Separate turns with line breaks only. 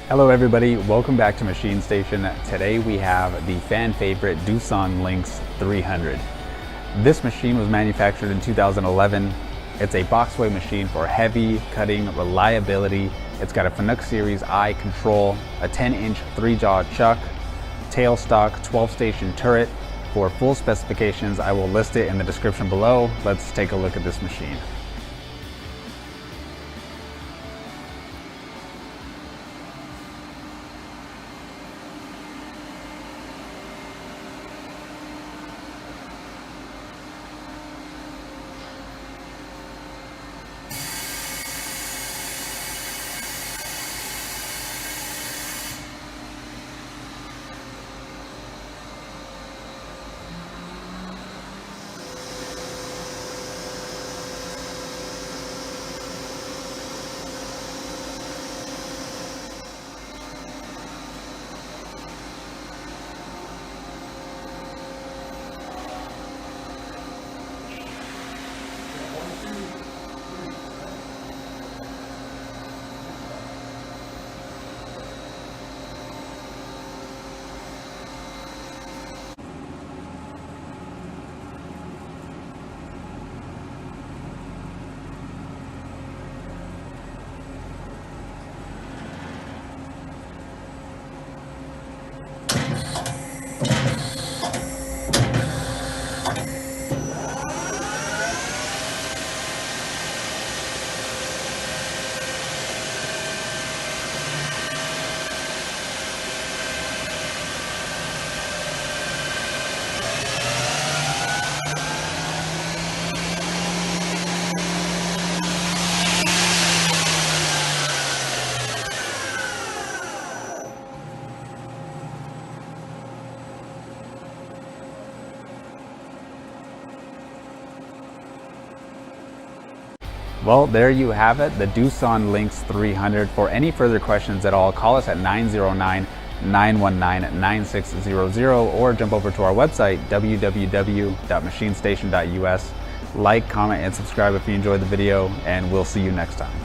Hello everybody, welcome back to MachineStation. Today we have the fan favorite Doosan Lynx 300. This machine was manufactured in 2011. It's a boxway machine for heavy cutting reliability. It's got a Fanuc Series I control, a 10-inch 3-jaw chuck, tailstock, 12-station turret. For full specifications, I will list it in the description below. Let's take a look at this machine. Well, there you have it, the Doosan Lynx 300. For any further questions at all, call us at 909-919-9600 or jump over to our website, www.machinestation.us. Like, comment, and subscribe if you enjoyed the video, and we'll see you next time.